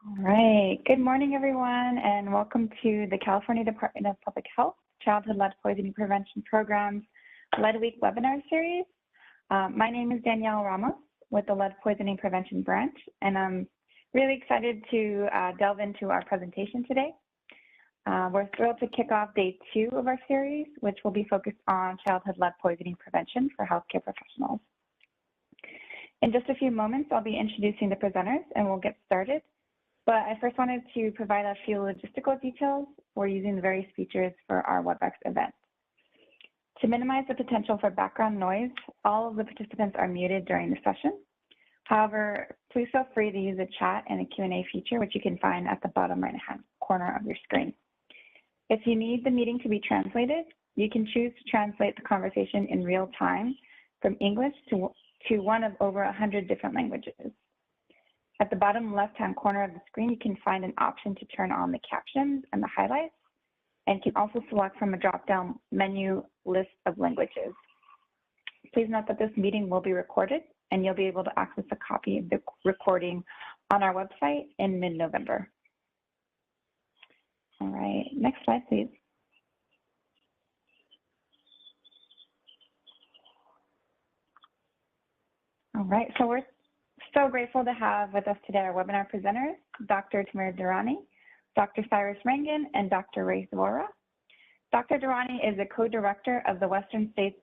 All right. Good morning, everyone, and welcome to the California Department of Public Health Childhood Lead Poisoning Prevention Program's Lead Week webinar series. My name is Danielle Ramos with the Lead Poisoning Prevention Branch, and I'm really excited to delve into our presentation today. We're thrilled to kick off day 2 of our series, which will be focused on childhood lead poisoning prevention for healthcare professionals. In just a few moments, I'll be introducing the presenters and we'll get started. But I first wanted to provide a few logistical details for using the various features for our WebEx event. To minimize the potential for background noise, all of the participants are muted during the session. However, please feel free to use the chat and a Q&A feature, which you can find at the bottom right-hand corner of your screen. If you need the meeting to be translated, you can choose to translate the conversation in real time from English to one of over 100 different languages. At the bottom left-hand corner of the screen, you can find an option to turn on the captions and the highlights, and can also select from a drop-down menu list of languages. Please note that this meeting will be recorded, and you'll be able to access a copy of the recording on our website in mid-November. All right, next slide, please. All right, so we're so grateful to have with us today our webinar presenters, Dr. Tamir Durrani, Dr. Cyrus Rangan, and Dr. Ray Zvora. Dr. Durrani is a co-director of the Western States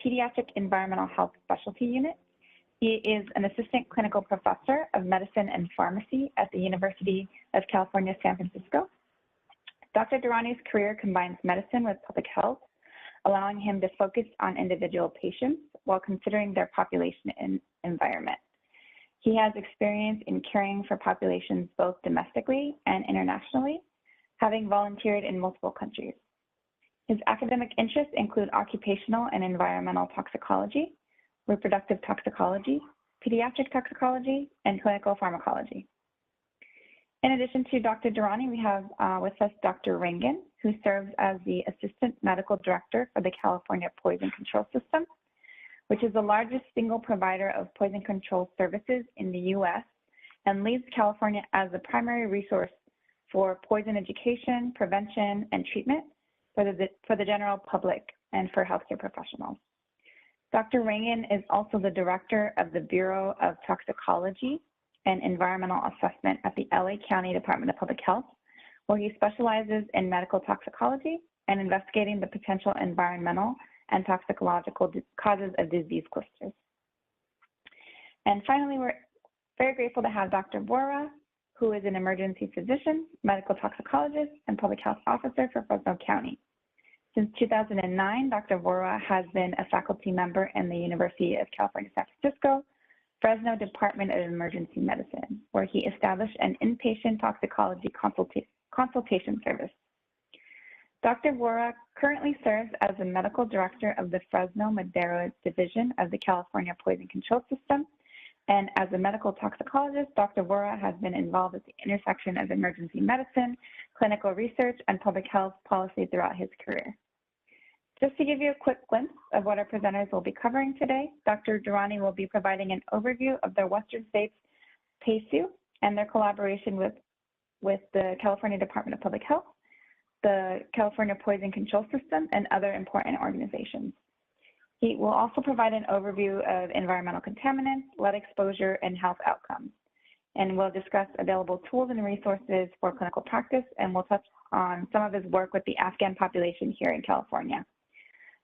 Pediatric Environmental Health Specialty Unit. He is an assistant clinical professor of medicine and pharmacy at the University of California, San Francisco. Dr. Durrani's career combines medicine with public health, allowing him to focus on individual patients while considering their population and environment. He has experience in caring for populations both domestically and internationally, having volunteered in multiple countries. His academic interests include occupational and environmental toxicology, reproductive toxicology, pediatric toxicology, and clinical pharmacology. In addition to Dr. Durrani, we have with us Dr. Rangan, who serves as the Assistant Medical Director for the California Poison Control System, which is the largest single provider of poison control services in the U.S. and leads California as the primary resource for poison education, prevention, and treatment for the general public and for healthcare professionals. Dr. Rangan is also the director of the Bureau of Toxicology and Environmental Assessment at the LA County Department of Public Health, where he specializes in medical toxicology and investigating the potential environmental and toxicological causes of disease clusters. And finally, we're very grateful to have Dr. Zvora, who is an emergency physician, medical toxicologist, and public health officer for Fresno County. Since 2009, Dr. Zvora has been a faculty member in the University of California, San Francisco, Fresno Department of Emergency Medicine, where he established an inpatient toxicology consultation service. Dr. Zvora currently serves as the medical director of the Fresno Madero Division of the California Poison Control System, and as a medical toxicologist, Dr. Zvora has been involved at the intersection of emergency medicine, clinical research, and public health policy throughout his career. Just to give you a quick glimpse of what our presenters will be covering today, Dr. Durrani will be providing an overview of their Western States PEHSU and their collaboration with the California Department of Public Health, the California Poison Control System, and other important organizations. He will also provide an overview of environmental contaminants, lead exposure, and health outcomes. And we'll discuss available tools and resources for clinical practice, and we'll touch on some of his work with the Afghan population here in California.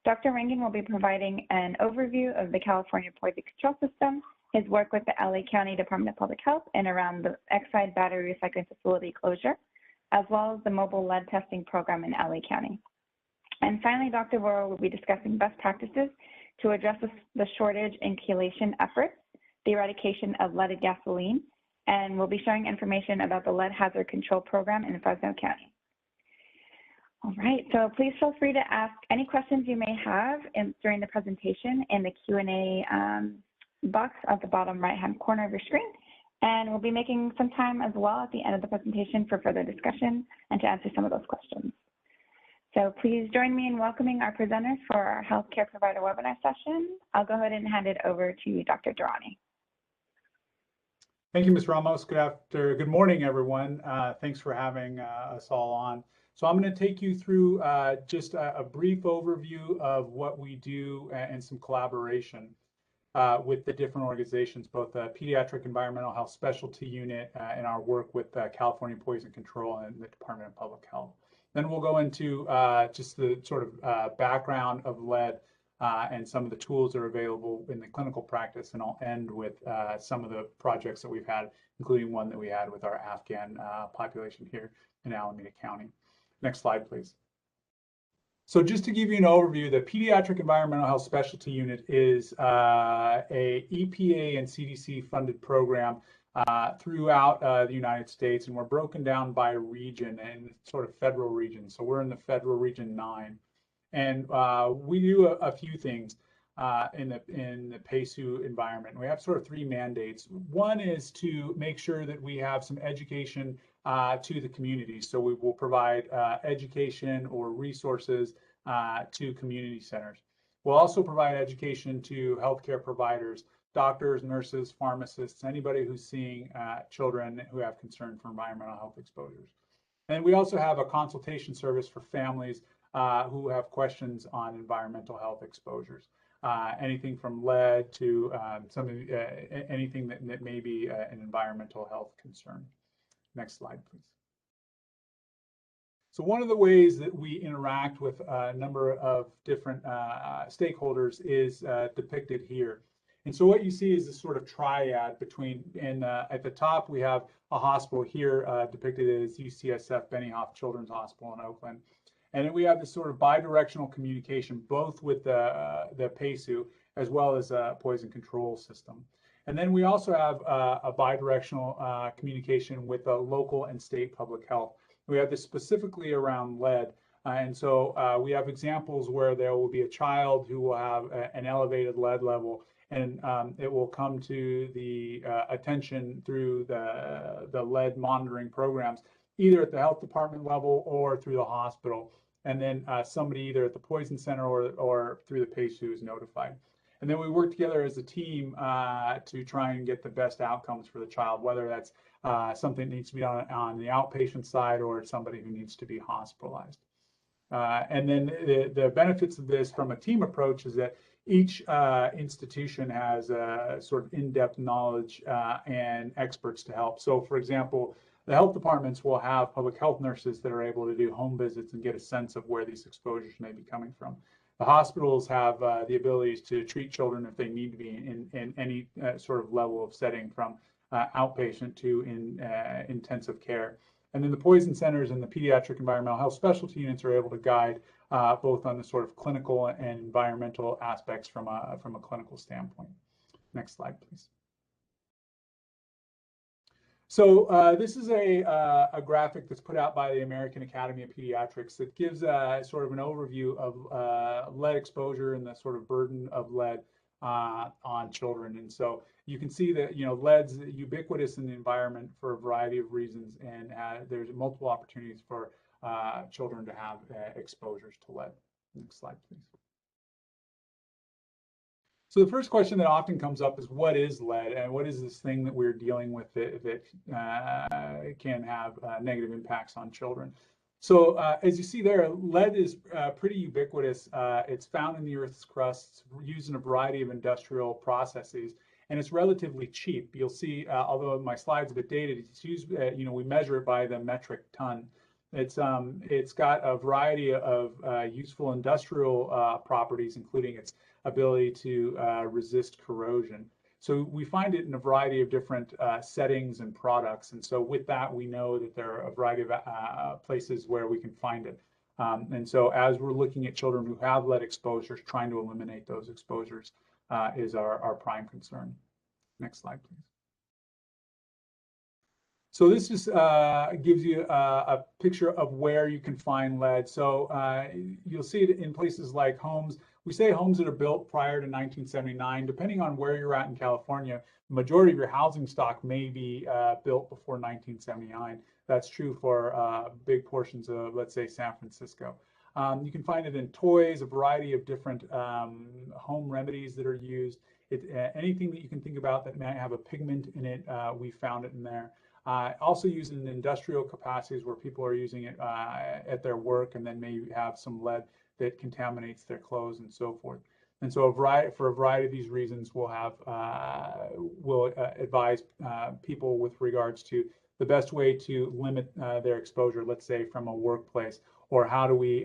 Dr. Rangan will be providing an overview of the California Poison Control System, his work with the LA County Department of Public Health and around the Exide battery recycling facility closure, as well as the mobile lead testing program in LA County. And finally, Dr. Zvora will be discussing best practices to address the shortage and chelation efforts, the eradication of leaded gasoline, and we'll be sharing information about the lead hazard control program in Fresno County. All right, so please feel free to ask any questions you may have during the presentation in the Q&A box at the bottom right-hand corner of your screen. And we'll be making some time as well at the end of the presentation for further discussion and to answer some of those questions. So please join me in welcoming our presenters for our healthcare provider webinar session. I'll go ahead and hand it over to Dr. Durrani. Thank you, Ms. Ramos. Good morning, everyone. Thanks for having us all on. So I'm going to take you through just a brief overview of what we do and some collaboration with the different organizations, both the Pediatric Environmental Health Specialty Unit and our work with California Poison Control and the Department of Public Health. Then we'll go into just the sort of background of lead and some of the tools that are available in the clinical practice, and I'll end with some of the projects that we've had, including one that we had with our Afghan population here in Alameda County. Next slide, please. So just to give you an overview, the Pediatric Environmental Health Specialty Unit is a EPA and CDC funded program throughout the United States, and we're broken down by region and sort of federal region. So we're in the federal region 9. And we do a few things in the PEHSU environment. We have sort of 3 mandates. One is to make sure that we have some education to the community. So we will provide education or resources to community centers. We'll also provide education to healthcare providers, doctors, nurses, pharmacists, anybody who's seeing children who have concern for environmental health exposures. And we also have a consultation service for families who have questions on environmental health exposures, anything from lead to anything that may be an environmental health concern. Next slide, please. So one of the ways that we interact with a number of different stakeholders is depicted here. And so what you see is this sort of triad between, at the top we have a hospital here depicted as UCSF Benioff Children's Hospital in Oakland. And then we have this sort of bidirectional communication, both with the PEHSU as well as a poison control system. And then we also have a bidirectional communication with the local and state public health. We have this specifically around lead. And so we have examples where there will be a child who will have an elevated lead level, and it will come to the attention through the lead monitoring programs, either at the health department level or through the hospital. And then somebody either at the poison center or through the PEHSU is notified. And then we work together as a team to try and get the best outcomes for the child, whether that's something that needs to be done on the outpatient side or somebody who needs to be hospitalized. And then the benefits of this from a team approach is that each institution has a sort of in-depth knowledge and experts to help. So for example, the health departments will have public health nurses that are able to do home visits and get a sense of where these exposures may be coming from. The hospitals have the abilities to treat children if they need to be in any sort of level of setting, from outpatient to intensive care. And then the poison centers and the pediatric environmental health specialty units are able to guide both on the sort of clinical and environmental aspects from a clinical standpoint. Next slide, please. So this is a graphic that's put out by the American Academy of Pediatrics that gives sort of an overview of lead exposure and the sort of burden of lead on children. And so you can see that, you know, lead's ubiquitous in the environment for a variety of reasons, and there's multiple opportunities for children to have exposures to lead. Next slide, please. So the first question that often comes up is, what is lead, and what is this thing that we're dealing with that can have negative impacts on children? So as you see there, lead is pretty ubiquitous. It's found in the Earth's crust, used in a variety of industrial processes, and it's relatively cheap. You'll see, although my slide's a bit dated, it's used, you know, we measure it by the metric ton. It's got a variety of useful industrial properties, including its ability to resist corrosion. So we find it in a variety of different settings and products. And so with that, we know that there are a variety of places where we can find it. And so as we're looking at children who have lead exposures, trying to eliminate those exposures is our prime concern. Next slide, please. So this just gives you a picture of where you can find lead. So you'll see it in places like homes. We say homes that are built prior to 1979. Depending on where you're at in California, the majority of your housing stock may be built before 1979. That's true for big portions of, let's say, San Francisco. You can find it in toys, a variety of different home remedies that are used, Anything that you can think about that might have a pigment in it, we found it in there. Also used in industrial capacities where people are using it at their work, and then maybe have some lead that contaminates their clothes and so forth. And so for a variety of these reasons, we'll advise people with regards to the best way to limit their exposure, let's say from a workplace, or how do we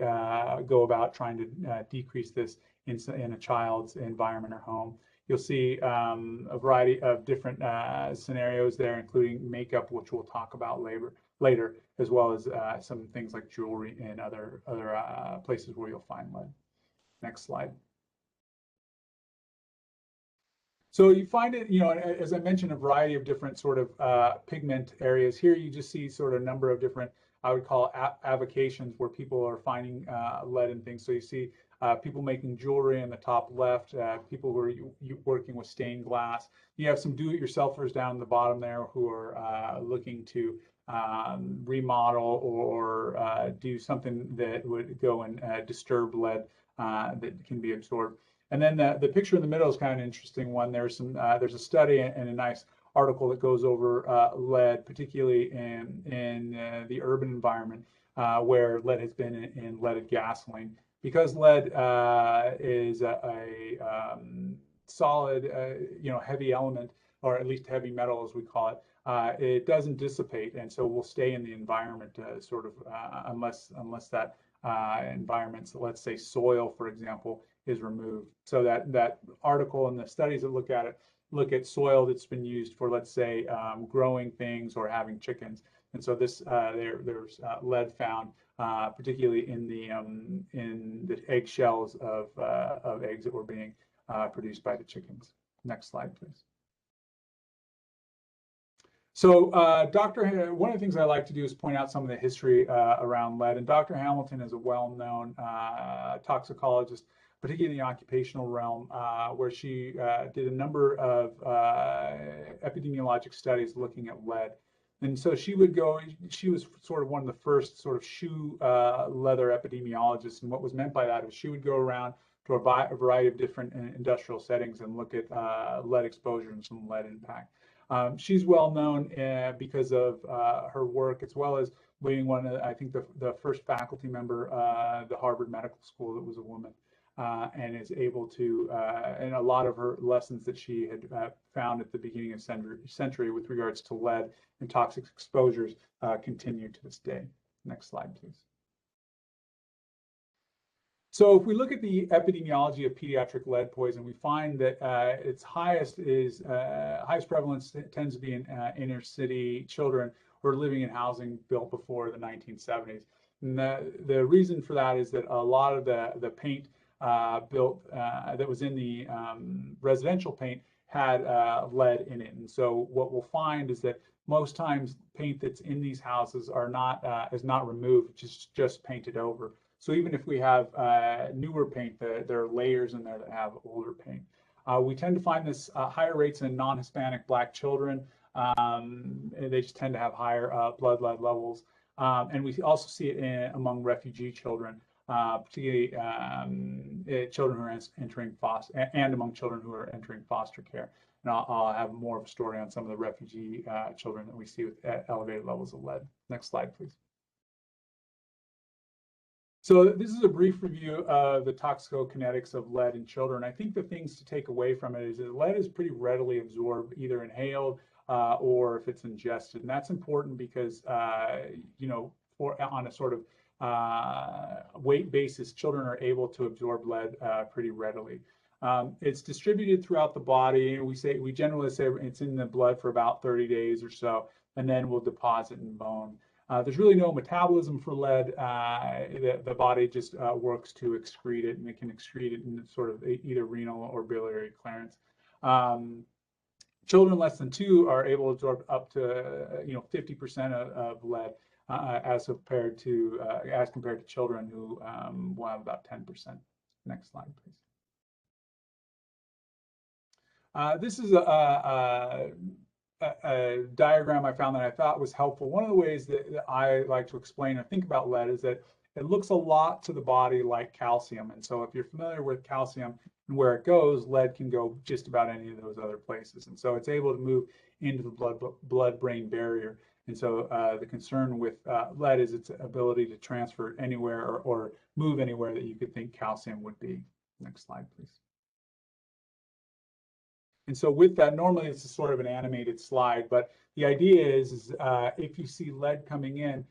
go about trying to decrease this in a child's environment or home. You'll see a variety of different scenarios there, including makeup, which we'll talk about later, as well as some things like jewelry and other places where you'll find lead. Next slide. So you find it, as I mentioned, a variety of different sort of pigment areas. Here you just see sort of a number of different, I would call avocations, where people are finding lead and things. So you see people making jewelry in the top left, people who are working with stained glass. You have some do-it-yourselfers down the bottom there who are looking to remodel or do something that would go and disturb lead that can be absorbed. And then the picture in the middle is kind of an interesting one. There's a study and a nice article that goes over lead, particularly in the urban environment where lead has been in leaded gasoline. Because lead is a solid, heavy element, or at least heavy metal as we call it, it doesn't dissipate, and so will stay in the environment sort of unless that environment, so let's say soil, for example, is removed. So that article and the studies that look at soil that's been used for, let's say, growing things or having chickens. And so there's lead found, particularly in the egg shells of eggs that were being produced by the chickens. Next slide, please. So one of the things I like to do is point out some of the history around lead. And Dr. Hamilton is a well-known toxicologist, particularly in the occupational realm, where she did a number of epidemiologic studies looking at lead. And so she was sort of one of the first sort of shoe leather epidemiologists. And what was meant by that is she would go around to a variety of different industrial settings and look at lead exposure and some lead impact. She's well known because of her work, as well as being one of, I think, the first faculty member at the Harvard Medical School that was a woman, and is able to, and a lot of her lessons that she had found at the beginning of century with regards to lead and toxic exposures continue to this day. Next slide, please. So if we look at the epidemiology of pediatric lead poison, we find that its highest prevalence tends to be in inner city children who are living in housing built before the 1970s. And the reason for that is that a lot of the paint built that was in the residential paint had lead in it. And so what we'll find is that most times paint that's in these houses is not removed, just painted over. So even if we have newer paint, there are layers in there that have older paint. We tend to find this higher rates in non-Hispanic Black children. They just tend to have higher blood lead levels. And we also see it among refugee children, particularly children who are entering foster, and among children who are entering foster care. And I'll have more of a story on some of the refugee children that we see with elevated levels of lead. Next slide, please. So this is a brief review of the toxicokinetics of lead in children. I think the things to take away from it is that lead is pretty readily absorbed, either inhaled or if it's ingested. And that's important because, on a sort of weight basis, children are able to absorb lead pretty readily. It's distributed throughout the body. We generally say it's in the blood for about 30 days or so, and then we'll deposit in bone. There's really no metabolism for lead. The body just works to excrete it, and it can excrete it in sort of either renal or biliary clearance. Children less than 2 are able to absorb up to 50% of lead as compared to children who will have about 10%. Next slide, please. This is a diagram I found that I thought was helpful. One of the ways that I like to explain or think about lead is that it looks a lot to the body like calcium. And so if you're familiar with calcium, And where it goes, lead can go just about any of those other places. And so it's able to move into the blood-brain barrier. And so the concern with lead is its ability to transfer anywhere or move anywhere that you could think calcium would be. Next slide, please. And so with that, normally it's a sort of an animated slide, but the idea is if you see lead coming in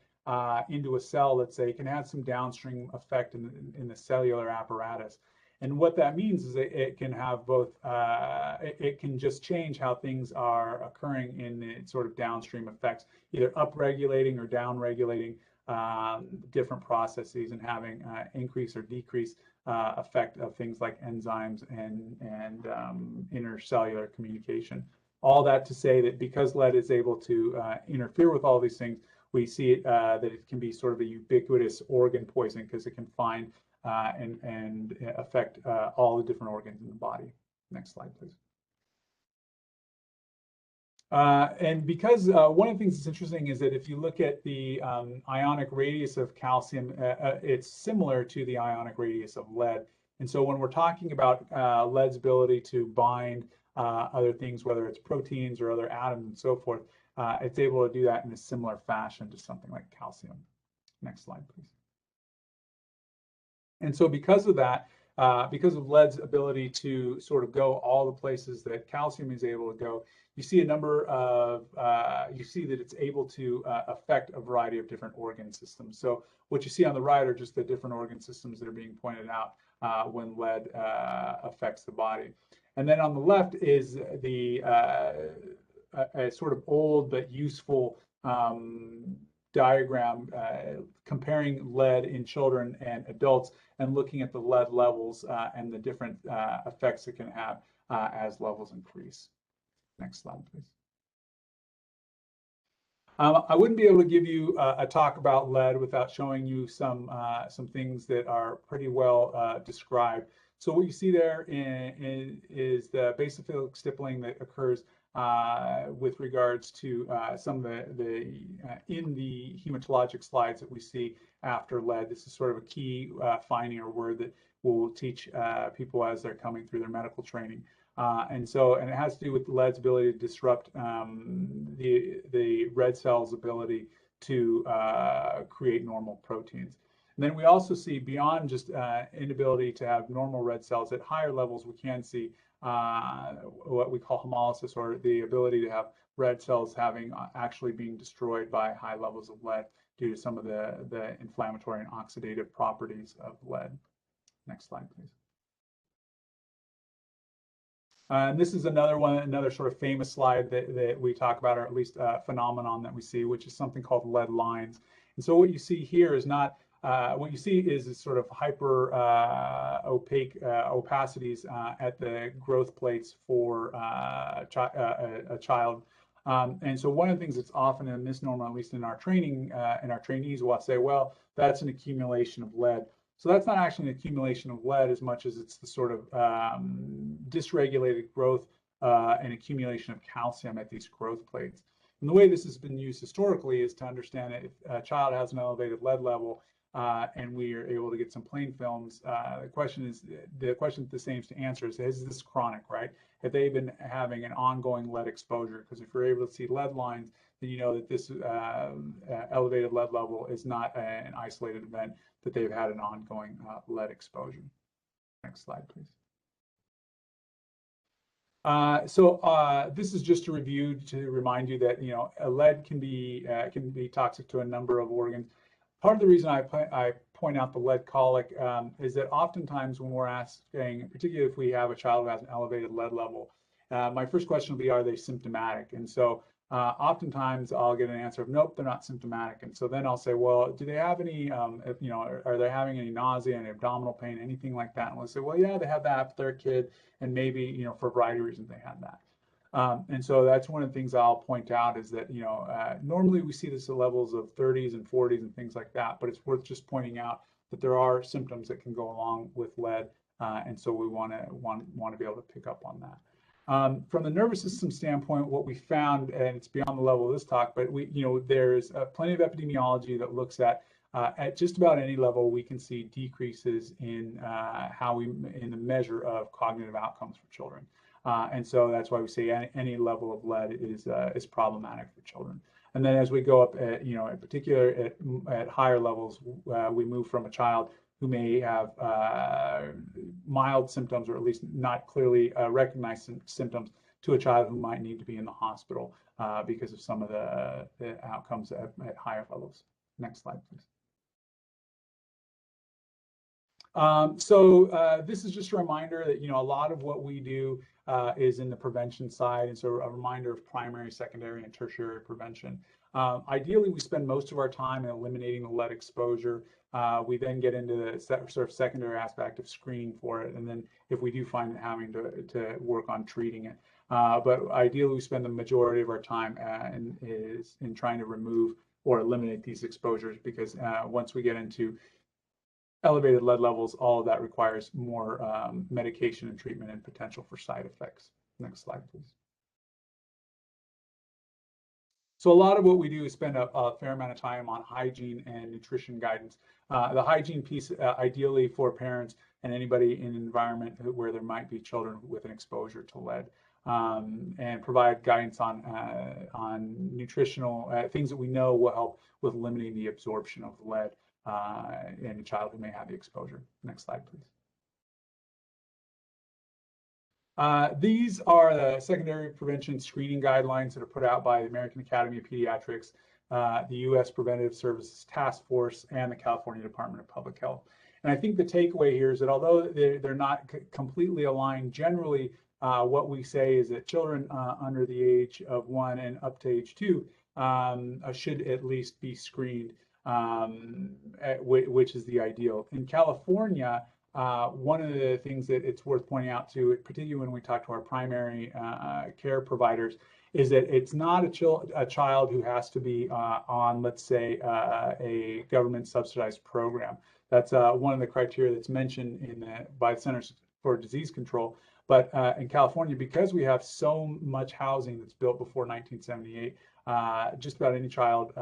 into a cell, let's say, it can have some downstream effect in the cellular apparatus. And what that means is it can have both, it can just change how things are occurring in the sort of downstream effects, either upregulating or downregulating different processes and having increase or decrease effect of things like enzymes and intercellular communication. All that to say that because lead is able to interfere with all these things, we see it, that it can be sort of a ubiquitous organ poison because it can find and affect all the different organs in the body. Next slide, please. And because one of the things that's interesting is that if you look at the ionic radius of calcium, it's similar to the ionic radius of lead. And so when we're talking about lead's ability to bind other things, whether it's proteins or other atoms and so forth, it's able to do that in a similar fashion to something like calcium. Next slide, please. And so because of that, because of lead's ability to sort of go all the places that calcium is able to go, you see a number of, you see that it's able to affect a variety of different organ systems. So what you see on the right are just the different organ systems that are being pointed out when lead affects the body. And then on the left is the a sort of old but useful diagram comparing lead in children and adults and looking at the lead levels and the different effects it can have as levels increase. Next slide, please. I wouldn't be able to give you a talk about lead without showing you some things that are pretty well described. So what you see there is the basophilic stippling that occurs with regards to some of the in the hematologic slides that we see after lead. This is sort of a key finding or word that we'll teach people as they're coming through their medical training. And it has to do with lead's ability to disrupt the red cell's ability to create normal proteins. And then we also see beyond just inability to have normal red cells, at higher levels we can see what we call hemolysis, or the ability to have red cells actually being destroyed by high levels of lead due to some of the inflammatory and oxidative properties of lead. Next slide, please. And this is another sort of famous slide that we talk about, or at least a phenomenon that we see, which is something called lead lines. And so what you see here is not, what you see is sort of hyper opaque opacities at the growth plates for a child. And so one of the things that's often a misnomer, at least in our training, in our trainees, will say, well, that's an accumulation of lead. So that's not actually an accumulation of lead as much as it's the sort of dysregulated growth and accumulation of calcium at these growth plates. And the way this has been used historically is to understand that if a child has an elevated lead level and we are able to get some plain films, the question the same to answer is this chronic, right? Have they been having an ongoing lead exposure? Because if you're able to see lead lines, then you know that this elevated lead level is not an isolated event, that they've had an ongoing lead exposure. Next slide, please. This is just a review to remind you that lead can be toxic to a number of organs. Part of the reason I point out the lead colic is that oftentimes when we're asking, particularly if we have a child who has an elevated lead level, my first question will be, are they symptomatic? And so oftentimes I'll get an answer of, nope, they're not symptomatic. And so then I'll say, well, do they have any, are they having any nausea, any abdominal pain, anything like that? And we'll say, well, yeah, they have that, but they're a kid, and maybe, for a variety of reasons they had that. And so that's one of the things I'll point out is that, normally we see this at levels of 30s and 40s and things like that, but it's worth just pointing out that there are symptoms that can go along with lead. And so we want to be able to pick up on that. From the nervous system standpoint, what we found, and it's beyond the level of this talk, but there's plenty of epidemiology that looks at at just about any level, we can see decreases in in the measure of cognitive outcomes for children. And so that's why we say any level of lead is problematic for children. And then as we go up, in particular at higher levels, we move from a child who may have mild symptoms, or at least not clearly recognized symptoms, to a child who might need to be in the hospital because of some of the outcomes at higher levels. Next slide, please. This is just a reminder that, a lot of what we do is in the prevention side, and so a reminder of primary, secondary, and tertiary prevention. Ideally, we spend most of our time in eliminating the lead exposure. We then get into the sort of secondary aspect of screening for it, and then if we do find it, having to work on treating it. But ideally, we spend the majority of our time in trying to remove or eliminate these exposures, because once we get into elevated lead levels, all of that requires more medication and treatment and potential for side effects. Next slide, please. So a lot of what we do is spend a fair amount of time on hygiene and nutrition guidance. The hygiene piece, ideally for parents and anybody in an environment where there might be children with an exposure to lead, and provide guidance on nutritional things that we know will help with limiting the absorption of lead in a child who may have the exposure. Next slide, please. These are the secondary prevention screening guidelines that are put out by the American Academy of Pediatrics, the U.S. Preventive Services Task Force, and the California Department of Public Health. And I think the takeaway here is that although they're not completely aligned, generally what we say is that children under the age of 1 and up to age 2 should at least be screened, which is the ideal. In California, one of the things that it's worth pointing out to, particularly when we talk to our primary care providers, is that it's not a child who has to be on, let's say, a government subsidized program. That's one of the criteria that's mentioned by the Centers for Disease Control. But in California, because we have so much housing that's built before 1978, just about any child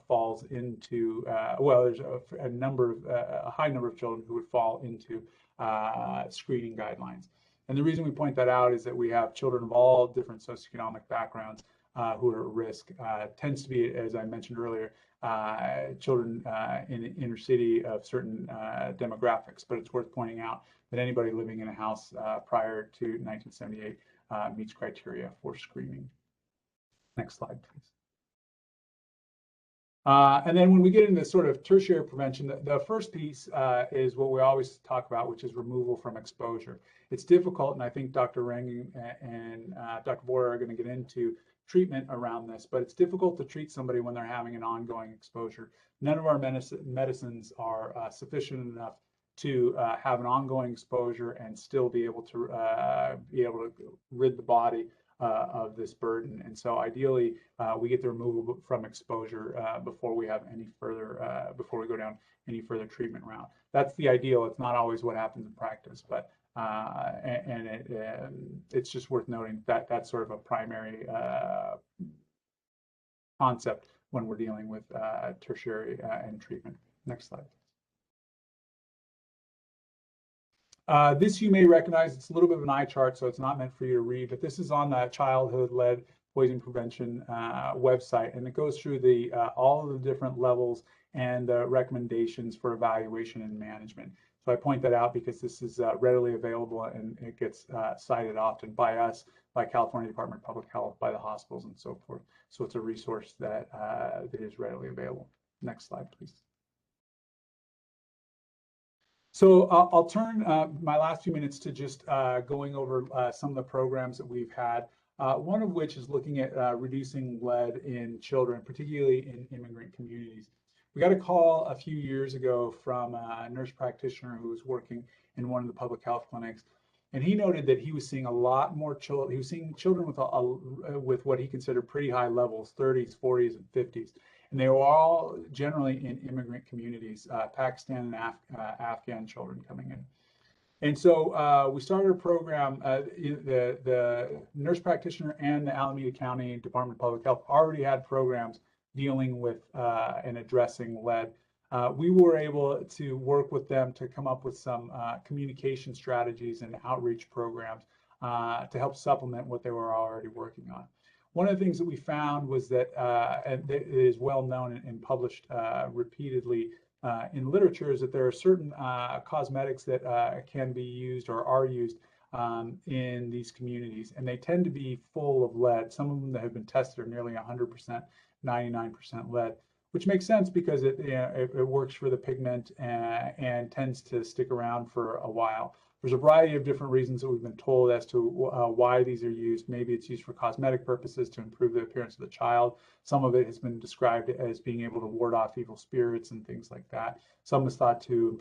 falls into, there's a high number of children who would fall into screening guidelines. And the reason we point that out is that we have children of all different socioeconomic backgrounds who are at risk. Tends to be, as I mentioned earlier, children in the inner city of certain demographics, but it's worth pointing out that anybody living in a house prior to 1978 meets criteria for screening. Next slide, please. And then when we get into sort of tertiary prevention, the first piece is what we always talk about, which is removal from exposure. It's difficult, and I think Dr. Rangan and Dr. Boyer are going to get into treatment around this, but it's difficult to treat somebody when they're having an ongoing exposure. None of our medicines are sufficient enough to have an ongoing exposure and still be able to rid the body of this burden. And so ideally, we get the removal from exposure before we have any further, before we go down any further treatment route. That's the ideal. It's not always what happens in practice, but it's just worth noting that that's sort of a primary concept when we're dealing with tertiary and treatment. Next slide. This you may recognize. It's a little bit of an eye chart, so it's not meant for you to read, but this is on the childhood lead poison prevention website, and it goes through all of the different levels and recommendations for evaluation and management. So I point that out because this is readily available, and it gets cited often by us, by California Department of Public Health, by the hospitals, and so forth. So it's a resource that is readily available. Next slide, please. So I'll turn my last few minutes to just going over some of the programs that we've had, one of which is looking at reducing lead in children, particularly in immigrant communities. We got a call a few years ago from a nurse practitioner who was working in one of the public health clinics, and he noted that he was seeing a lot more children. He was seeing children with what he considered pretty high levels, 30s, 40s, and 50s. And they were all generally in immigrant communities, Pakistan and Afghan children coming in. And so we started a program. The nurse practitioner and the Alameda County Department of Public Health already had programs dealing with and addressing lead we were able to work with them to come up with some communication strategies and outreach programs to help supplement what they were already working on. One of the things that we found was that, and it is well known and published repeatedly in literature, is that there are certain cosmetics that can be used or are used in these communities, and they tend to be full of lead. Some of them that have been tested are nearly 100%, 99% lead, which makes sense because it works for the pigment and tends to stick around for a while. There's a variety of different reasons that we've been told as to why these are used. Maybe it's used for cosmetic purposes to improve the appearance of the child. Some of it has been described as being able to ward off evil spirits and things like that. Some is thought to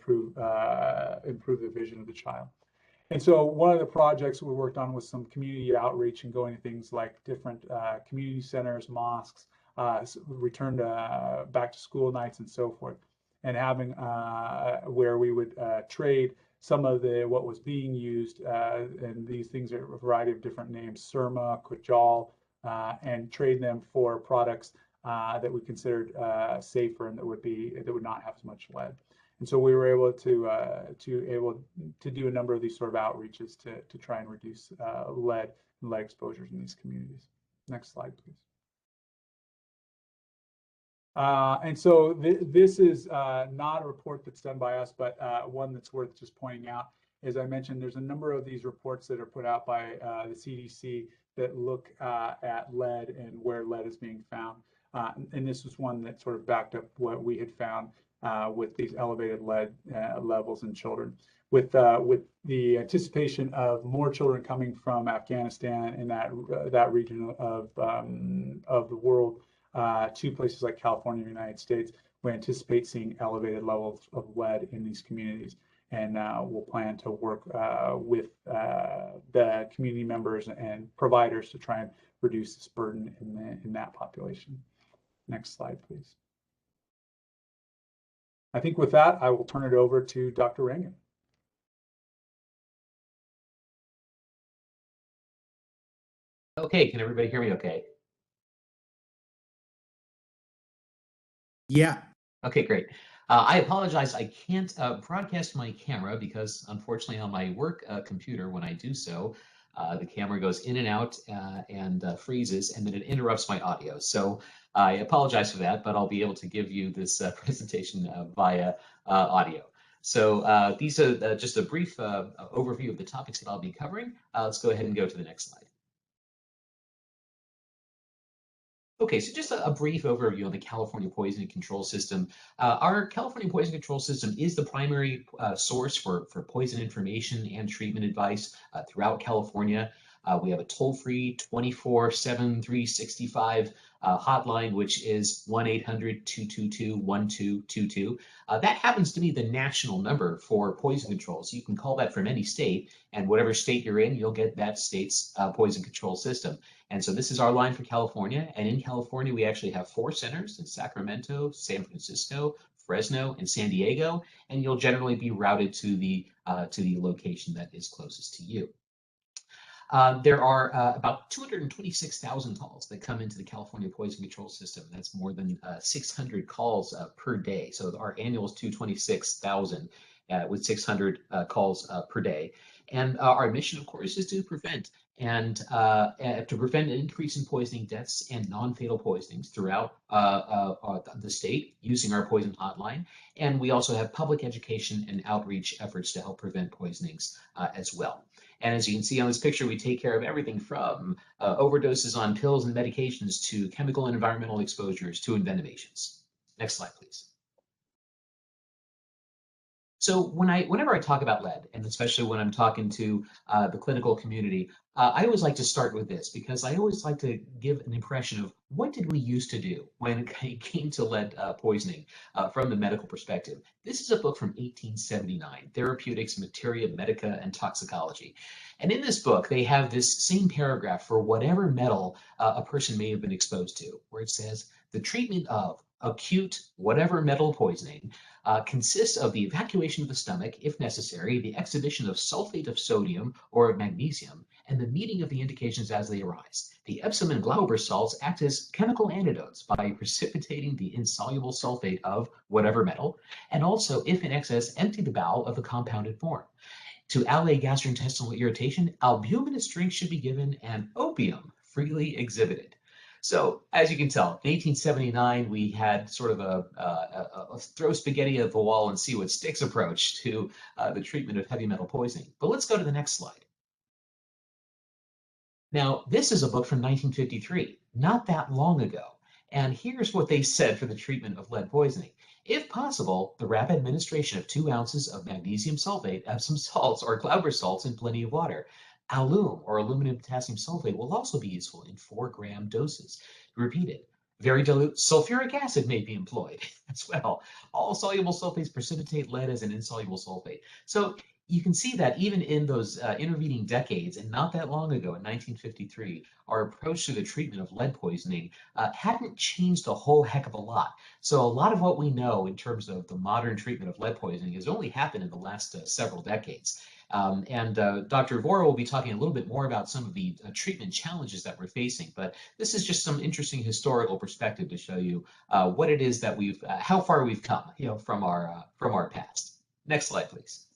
improve the vision of the child. And so one of the projects we worked on was some community outreach and going to things like different community centers, mosques, return to back to school nights and so forth, and having where we would trade some of what was being used, and these things are a variety of different names, Surma, Kajal, and trade them for products that we considered safer and that would not have as much lead. And so we were able to do a number of these sort of outreaches to try and reduce lead and lead exposures in these communities. Next slide, please. And so this is not a report that's done by us, but one that's worth just pointing out. As I mentioned, there's a number of these reports that are put out by the CDC that look at lead and where lead is being found. And this was one that sort of backed up what we had found with these elevated lead levels in children. With the anticipation of more children coming from Afghanistan and that region of the world, to places like California, United States, we anticipate seeing elevated levels of lead in these communities, and we'll plan to work with the community members and providers to try and reduce this burden in that population. Next slide, please. I think with that, I will turn it over to Dr. Rangan. Okay, can everybody hear me okay? Yeah. Okay, great. I apologize. I can't broadcast my camera because unfortunately on my work computer, when I do so, the camera goes in and out and freezes, and then it interrupts my audio. So I apologize for that, but I'll be able to give you this presentation via audio. So these are just a brief overview of the topics that I'll be covering. Let's go ahead and go to the next slide. Okay, so just a brief overview of the California Poison Control System. Our California Poison Control System is the primary source for poison information and treatment advice throughout California. We have a toll-free 24/7, 365 hotline, which is 1-800-222-1222. That happens to be the national number for poison control. So you can call that from any state, and whatever state you're in, you'll get that state's poison control system. And so this is our line for California. And in California, we actually have 4 centers in Sacramento, San Francisco, Fresno, and San Diego. And you'll generally be routed to the location that is closest to you. There are about 226,000 calls that come into the California Poison Control System. That's more than 600 calls per day. So our annual is 226,000 with 600 calls per day. And our mission, of course, is to prevent an increase in poisoning deaths and non-fatal poisonings throughout the state using our poison hotline. And we also have public education and outreach efforts to help prevent poisonings as well. And as you can see on this picture, we take care of everything from overdoses on pills and medications to chemical and environmental exposures to envenomations. Next slide, please. So whenever I talk about lead, and especially when I'm talking to the clinical community, I always like to start with this because I always like to give an impression of what did we used to do when it came to lead poisoning from the medical perspective. This is a book from 1879, Therapeutics, Materia Medica, and Toxicology. And in this book, they have this same paragraph for whatever metal a person may have been exposed to, where it says, the treatment of acute whatever metal poisoning consists of the evacuation of the stomach, if necessary, the exhibition of sulfate of sodium or of magnesium, and the meeting of the indications as they arise. The Epsom and Glauber salts act as chemical antidotes by precipitating the insoluble sulfate of whatever metal, and also, if in excess, empty the bowel of the compounded form. To allay gastrointestinal irritation, albuminous drinks should be given and opium freely exhibited. So, as you can tell, in 1879, we had sort of a throw spaghetti at the wall and see what sticks approach to the treatment of heavy metal poisoning. But let's go to the next slide. Now, this is a book from 1953, not that long ago. And here's what they said for the treatment of lead poisoning. If possible, the rapid administration of 2 ounces of magnesium sulfate, Epsom salts, or Glauber salts in plenty of water. Alum, or aluminum potassium sulfate, will also be useful in 4-gram doses. Repeated. Very dilute sulfuric acid may be employed as well. All soluble sulfates precipitate lead as an insoluble sulfate. So you can see that even in those intervening decades, and not that long ago in 1953, our approach to the treatment of lead poisoning hadn't changed a whole heck of a lot. So a lot of what we know in terms of the modern treatment of lead poisoning has only happened in the last several decades. Dr. Vora will be talking a little bit more about some of the treatment challenges that we're facing, but this is just some interesting historical perspective to show you what it is that how far we've come, from our past. Next slide, please.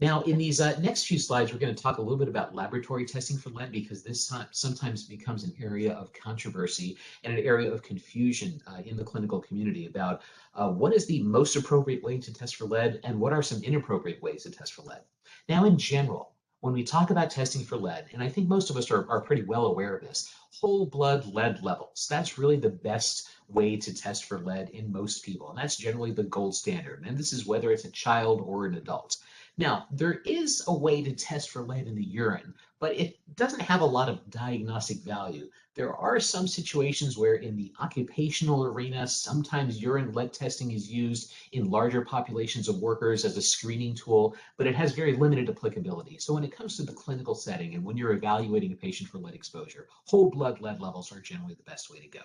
Now, in these next few slides, we're going to talk a little bit about laboratory testing for lead, because this sometimes becomes an area of controversy and an area of confusion in the clinical community about what is the most appropriate way to test for lead and what are some inappropriate ways to test for lead. Now, in general, when we talk about testing for lead, and I think most of us are pretty well aware of this, whole blood lead levels, that's really the best way to test for lead in most people, and that's generally the gold standard. And this is whether it's a child or an adult. Now, there is a way to test for lead in the urine, but it doesn't have a lot of diagnostic value. There are some situations where in the occupational arena, sometimes urine lead testing is used in larger populations of workers as a screening tool, but it has very limited applicability. So when it comes to the clinical setting and when you're evaluating a patient for lead exposure, whole blood lead levels are generally the best way to go.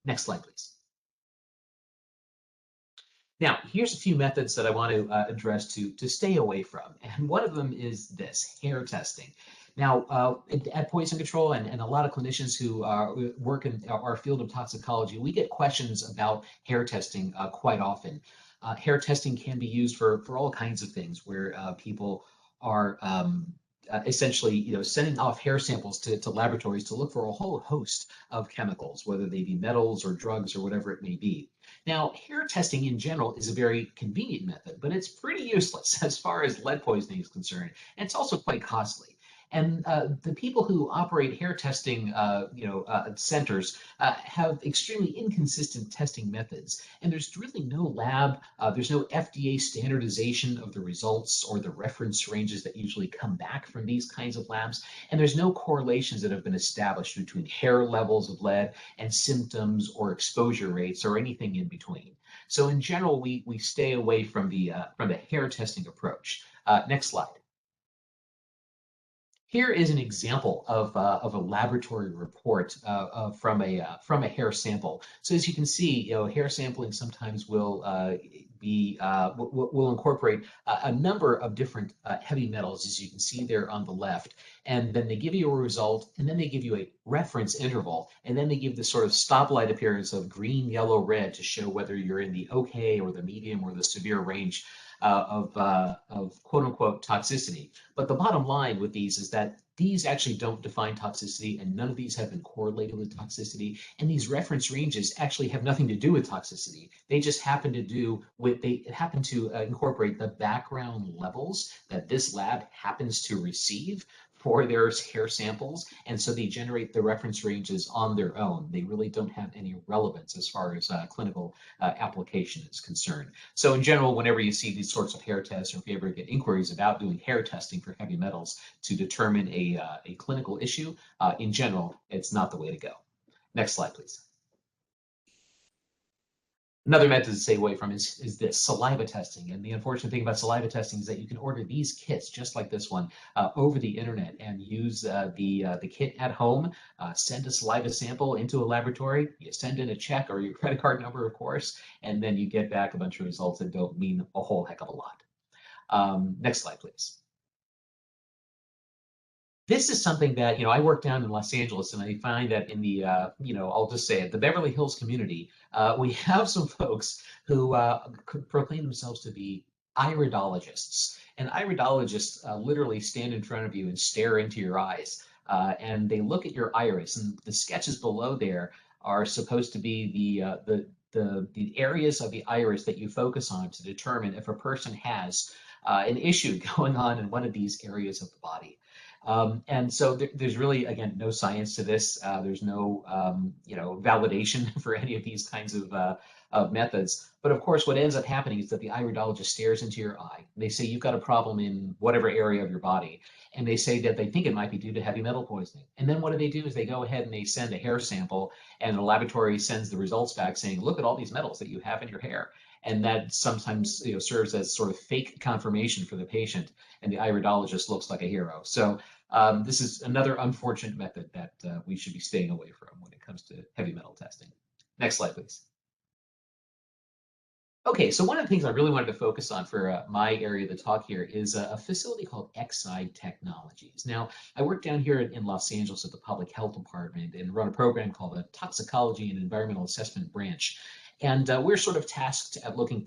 Next slide, please. Now, here's a few methods that I want to address to stay away from. And one of them is this, hair testing. Now, at Poison Control and a lot of clinicians who work in our field of toxicology, we get questions about hair testing quite often. Hair testing can be used for all kinds of things, where people are essentially, sending off hair samples to laboratories to look for a whole host of chemicals, whether they be metals or drugs or whatever it may be. Now, hair testing in general is a very convenient method, but it's pretty useless as far as lead poisoning is concerned, and it's also quite costly. And the people who operate hair testing, centers have extremely inconsistent testing methods. And there's really no lab, there's no FDA standardization of the results or the reference ranges that usually come back from these kinds of labs. And there's no correlations that have been established between hair levels of lead and symptoms or exposure rates or anything in between. So in general, we stay away from the hair testing approach. Next slide. Here is an example of a laboratory report from a hair sample. So as you can see, hair sampling sometimes will incorporate a number of different heavy metals, as you can see there on the left. And then they give you a result, and then they give you a reference interval, and then they give this sort of stoplight appearance of green, yellow, red to show whether you're in the okay or the medium or the severe range of quote unquote toxicity. But the bottom line with these is that these actually don't define toxicity, and none of these have been correlated with toxicity. And these reference ranges actually have nothing to do with toxicity. They just happen to incorporate the background levels that this lab happens to receive for their hair samples, and so they generate the reference ranges on their own. They really don't have any relevance as far as clinical application is concerned. So in general, whenever you see these sorts of hair tests, or if you ever get inquiries about doing hair testing for heavy metals to determine a clinical issue, in general, it's not the way to go. Next slide, please. Another method to stay away from is this, saliva testing. And the unfortunate thing about saliva testing is that you can order these kits, just like this one, over the internet and use the kit at home, send a saliva sample into a laboratory, you send in a check or your credit card number, of course, and then you get back a bunch of results that don't mean a whole heck of a lot. Next slide, please. This is something that, I work down in Los Angeles, and I find that in the, I'll just say it, the Beverly Hills community, we have some folks who proclaim themselves to be iridologists. And iridologists literally stand in front of you and stare into your eyes. And they look at your iris, and the sketches below there are supposed to be the areas of the iris that you focus on to determine if a person has an issue going on in one of these areas of the body. And so there's really, again, no science to this. There's no, validation for any of these kinds of methods. But of course, what ends up happening is that the iridologist stares into your eye. They say you've got a problem in whatever area of your body. And they say that they think it might be due to heavy metal poisoning. And then what do? Is they go ahead and they send a hair sample, and the laboratory sends the results back saying, look at all these metals that you have in your hair. And that sometimes serves as sort of fake confirmation for the patient, and the iridologist looks like a hero. So this is another unfortunate method that we should be staying away from when it comes to heavy metal testing. Next slide, please. Okay, so one of the things I really wanted to focus on for my area of the talk here is a facility called Exide Technologies. Now, I work down here in Los Angeles at the Public Health Department and run a program called the Toxicology and Environmental Assessment Branch. And we're sort of tasked at looking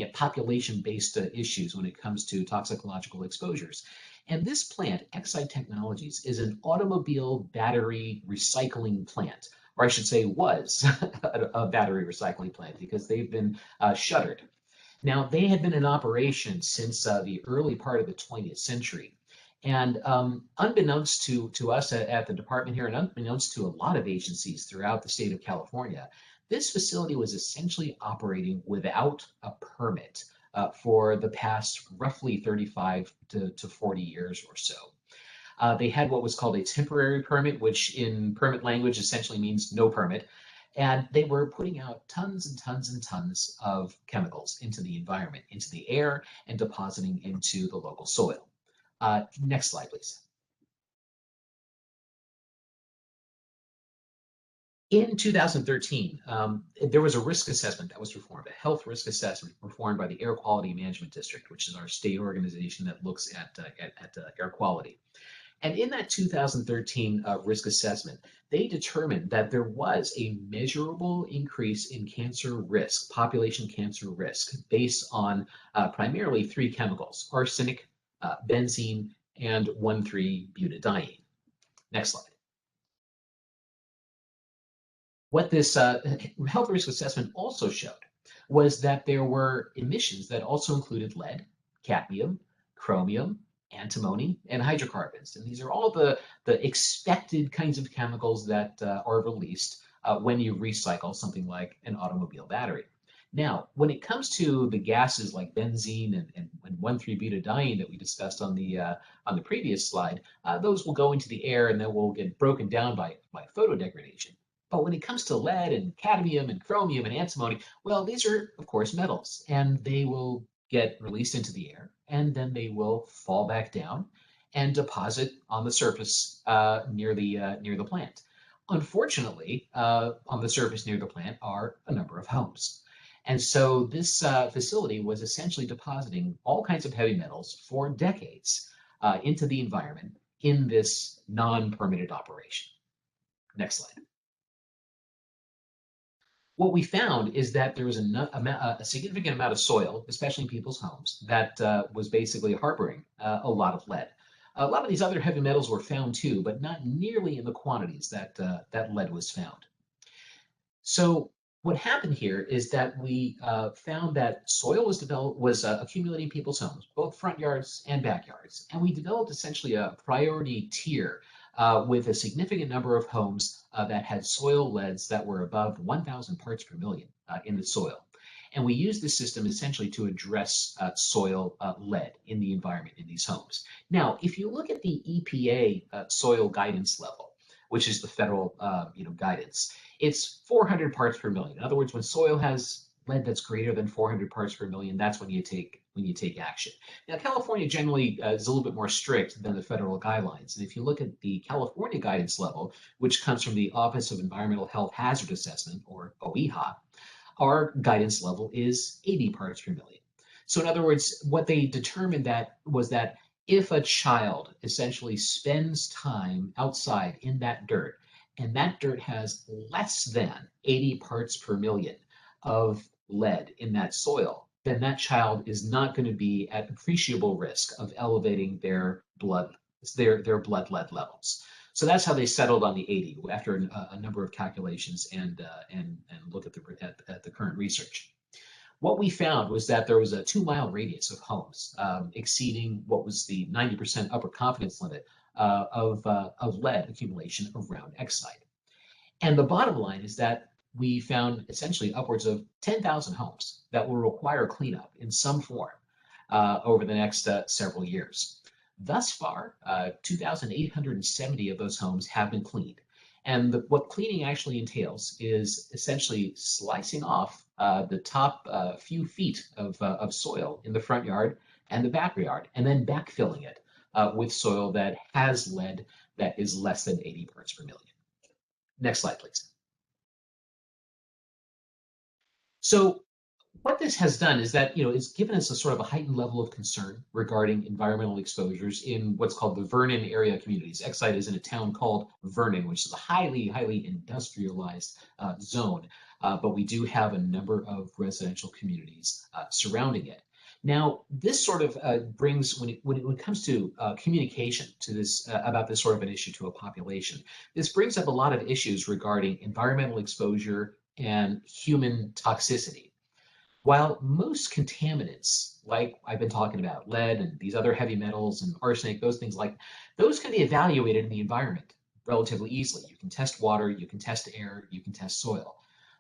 at population-based issues when it comes to toxicological exposures. And this plant, Exide Technologies, is an automobile battery recycling plant, or I should say was a battery recycling plant, because they've been shuttered. Now, they had been in operation since the early part of the 20th century. And unbeknownst to us at the department here, and unbeknownst to a lot of agencies throughout the state of California, this facility was essentially operating without a permit for the past roughly 35 to 40 years or so. They had what was called a temporary permit, which in permit language essentially means no permit. And they were putting out tons and tons and tons of chemicals into the environment, into the air, and depositing into the local soil. Next slide, please. In 2013, there was a risk assessment that was performed, a health risk assessment performed by the Air Quality Management District, which is our state organization that looks at air quality. And in that 2013 risk assessment, they determined that there was a measurable increase in cancer risk, population cancer risk, based on primarily three chemicals: arsenic, benzene, and 1,3-butadiene. Next slide. What this health risk assessment also showed was that there were emissions that also included lead, cadmium, chromium, antimony, and hydrocarbons. And these are all the expected kinds of chemicals that are released when you recycle something like an automobile battery. Now, when it comes to the gases like benzene and 1,3-butadiene that we discussed on the previous slide, those will go into the air and then will get broken down by photodegradation. But when it comes to lead and cadmium and chromium and antimony, well, these are, of course, metals, and they will get released into the air, and then they will fall back down and deposit on the surface near the plant. Unfortunately, on the surface near the plant are a number of homes. And so this facility was essentially depositing all kinds of heavy metals for decades into the environment in this non-permitted operation. Next slide. What we found is that there was a significant amount of soil, especially in people's homes, that was basically harboring a lot of lead. A lot of these other heavy metals were found too, but not nearly in the quantities that lead was found. So what happened here is that we found that soil was accumulating in people's homes, both front yards and backyards, and we developed essentially a priority tier with a significant number of homes that had soil leads that were above 1,000 parts per million in the soil. And we used this system essentially to address soil lead in the environment in these homes. Now, if you look at the EPA soil guidance level, which is the federal guidance, it's 400 parts per million. In other words, when soil has lead that's greater than 400 parts per million, that's when you take action. Now, California generally is a little bit more strict than the federal guidelines. And if you look at the California guidance level, which comes from the Office of Environmental Health Hazard Assessment, or OEHA, our guidance level is 80 parts per million. So in other words, what they determined was that if a child essentially spends time outside in that dirt, and that dirt has less than 80 parts per million of lead in that soil, then that child is not going to be at appreciable risk of elevating their blood lead levels. So that's how they settled on the 80 after a number of calculations and look at the current research. What we found was that there was a 2-mile radius of homes exceeding what was the 90% upper confidence limit of lead accumulation around Exide. And the bottom line is that we found essentially upwards of 10,000 homes that will require cleanup in some form over the next several years. Thus far, 2,870 of those homes have been cleaned. And what cleaning actually entails is essentially slicing off the top few feet of soil in the front yard and the backyard, and then backfilling it with soil that has lead that is less than 80 parts per million. Next slide, please. So what this has done is that, it's given us a sort of a heightened level of concern regarding environmental exposures in what's called the Vernon area communities. Exide is in a town called Vernon, which is a highly, highly industrialized zone, but we do have a number of residential communities surrounding it. Now, this sort of brings, when it comes to communication to this about this sort of an issue to a population, this brings up a lot of issues regarding environmental exposure and human toxicity. While most contaminants, like I've been talking about, lead and these other heavy metals and arsenic, those things those can be evaluated in the environment relatively easily. You can test water, you can test air, you can test soil.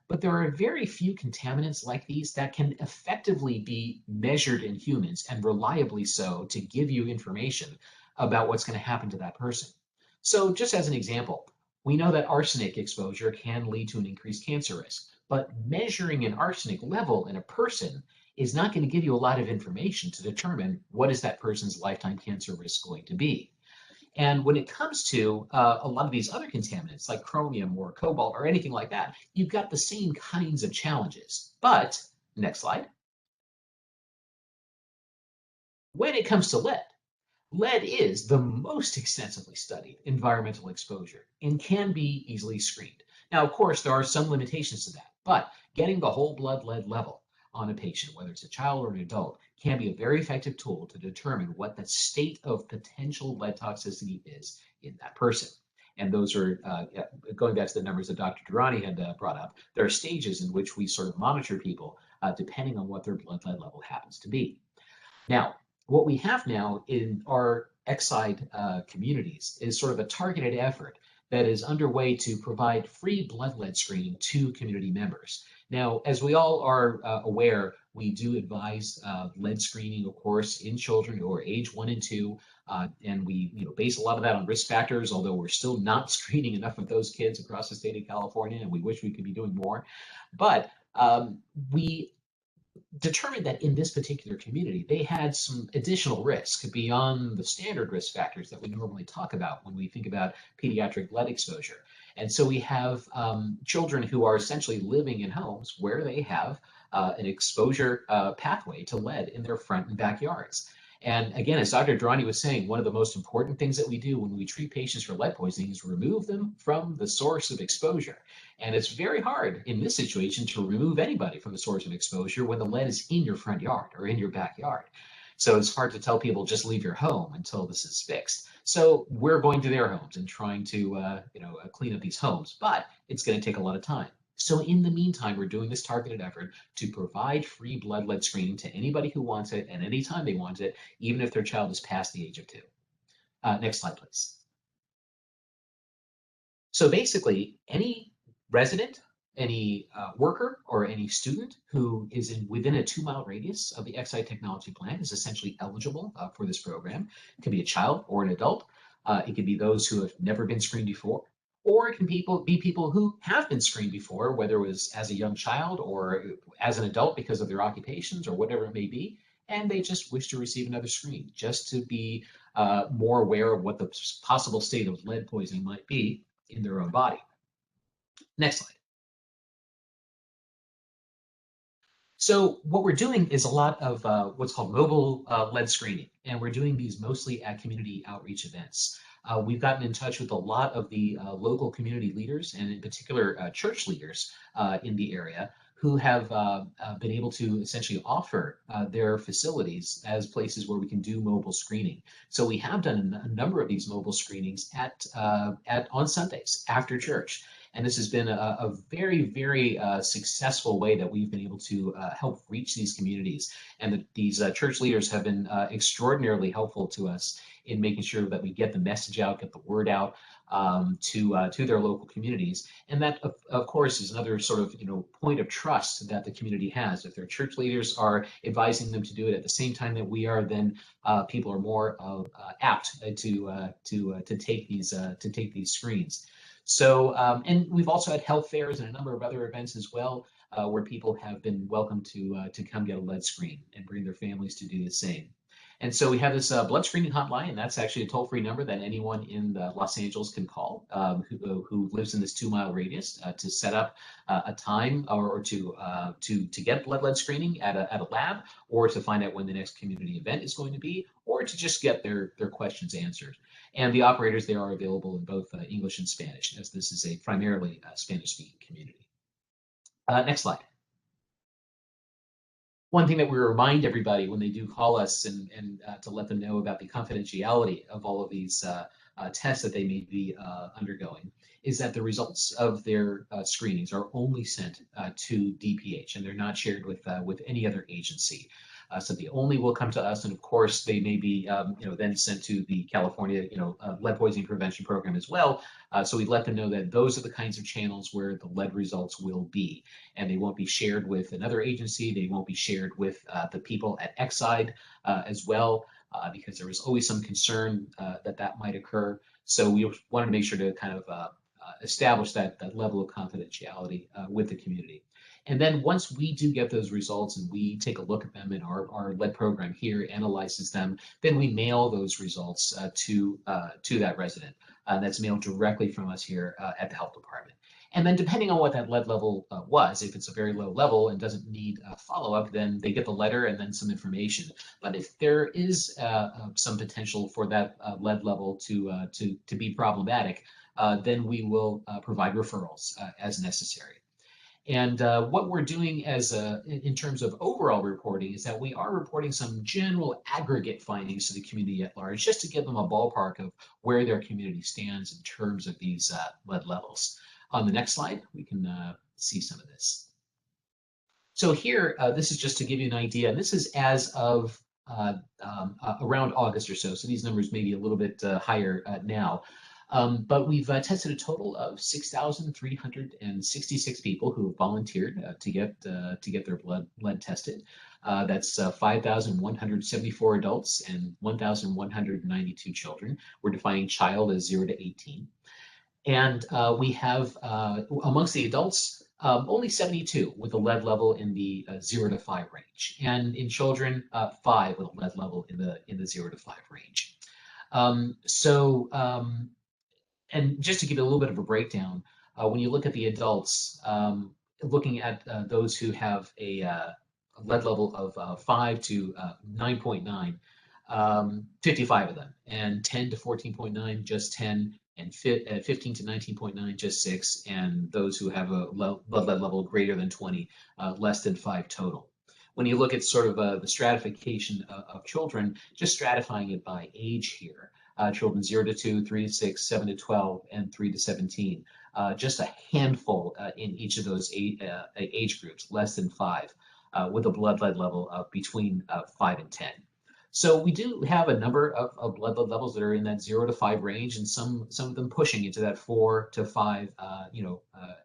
But there are very few contaminants like these that can effectively be measured in humans, and reliably so, to give you information about what's going to happen to that person. So just as an example, we know that arsenic exposure can lead to an increased cancer risk, but measuring an arsenic level in a person is not going to give you a lot of information to determine what is that person's lifetime cancer risk going to be. And when it comes to a lot of these other contaminants like chromium or cobalt or anything like that, you've got the same kinds of challenges. But, next slide. When it comes to lead is the most extensively studied environmental exposure and can be easily screened. Now, of course, there are some limitations to that, but getting the whole blood lead level on a patient, whether it's a child or an adult, can be a very effective tool to determine what the state of potential lead toxicity is in that person. And those are, going back to the numbers that Dr. Durrani had brought up, there are stages in which we sort of monitor people depending on what their blood lead level happens to be. Now, what we have now in our Exide communities is sort of a targeted effort that is underway to provide free blood lead screening to community members. Now, as we all are aware, we do advise lead screening, of course, in children who are age 1 and 2, and we base a lot of that on risk factors, although we're still not screening enough of those kids across the state of California, and we wish we could be doing more. But we determined that in this particular community, they had some additional risk beyond the standard risk factors that we normally talk about when we think about pediatric lead exposure. And so we have children who are essentially living in homes where they have an exposure pathway to lead in their front and backyards. And again, as Dr. Durrani was saying, one of the most important things that we do when we treat patients for lead poisoning is remove them from the source of exposure. And it's very hard in this situation to remove anybody from the source of exposure when the lead is in your front yard or in your backyard. So it's hard to tell people just leave your home until this is fixed. So we're going to their homes and trying to clean up these homes, but it's going to take a lot of time. So in the meantime, we're doing this targeted effort to provide free blood lead screening to anybody who wants it and anytime they want it, even if their child is past the age of 2. Next slide, please. So basically, any resident, any worker, or any student who is within a 2-mile radius of the Exide Technology plant is essentially eligible for this program. It could be a child or an adult. It could be those who have never been screened before. Or it can be people who have been screened before, whether it was as a young child or as an adult because of their occupations or whatever it may be, and they just wish to receive another screen just to be more aware of what the possible state of lead poisoning might be in their own body. Next slide. So what we're doing is a lot of what's called mobile lead screening. and we're doing these mostly at community outreach events. We've gotten in touch with a lot of the local community leaders, and in particular church leaders in the area, who have been able to essentially offer their facilities as places where we can do mobile screening. So we have done a number of these mobile screenings on Sundays after church. And this has been a very, very successful way that we've been able to help reach these communities. And these church leaders have been extraordinarily helpful to us in making sure that we get the message out, get the word out to their local communities. And that, of course, is another sort of point of trust that the community has. If their church leaders are advising them to do it at the same time that we are, then people are more apt to take these screens. So, and we've also had health fairs and a number of other events as well, where people have been welcome to come get a lead screen and bring their families to do the same. And so we have this blood screening hotline, and that's actually a toll-free number that anyone in Los Angeles can call who lives in this 2-mile radius to set up a time or to get lead screening at a lab, or to find out when the next community event is going to be, or to just get their questions answered. And the operators there are available in both English and Spanish, as this is a primarily Spanish-speaking community. Next slide. One thing that we remind everybody when they do call us and to let them know about the confidentiality of all of these tests that they may be undergoing is that the results of their screenings are only sent to DPH, and they're not shared with any other agency. So they only will come to us, and of course they may be then sent to the California lead poisoning prevention program as well. So we let them know that those are the kinds of channels where the lead results will be, and they won't be shared with another agency. They won't be shared with the people at Exide as well, because there was always some concern that might occur. So we wanted to make sure to kind of establish that level of confidentiality with the community. And then once we do get those results and we take a look at them, and our lead program here analyzes them, then we mail those results to that resident. That's mailed directly from us here at the health department. And then depending on what that lead level was, if it's a very low level and doesn't need follow-up, then they get the letter and then some information. But if there is some potential for that lead level to be problematic, then we will provide referrals as necessary. And what we're doing in terms of overall reporting is that we are reporting some general aggregate findings to the community at large, just to give them a ballpark of where their community stands in terms of these lead levels. On the next slide, we can see some of this. So here, this is just to give you an idea, and this is as of around August or so. So these numbers may be a little bit higher now. But we've tested a total of 6,366 people who have volunteered to get their lead tested. That's 5,174 adults and 1,192 children. We're defining child as 0 to 18. And we have, amongst the adults, only 72 with a lead level in the 0 to 5 range. And in children, 5 with a lead level in the 0 to 5 range. And just to give you a little bit of a breakdown, when you look at the adults, looking at those who have a lead level of 5 to 9.9, 55 of them, and 10 to 14.9, just 10, and 15 to 19.9, just 6, and those who have a lead level greater than 20, less than 5 total. When you look at sort of the stratification of children, just stratifying it by age here, children 0 to 2, 3 to 6, 7 to 12, and 3 to 17. Just a handful in each of those age groups, less than 5, with a blood lead level of between 5 and 10. So we do have a number of blood lead levels that are in that 0 to 5 range, and some of them pushing into that 4 to 5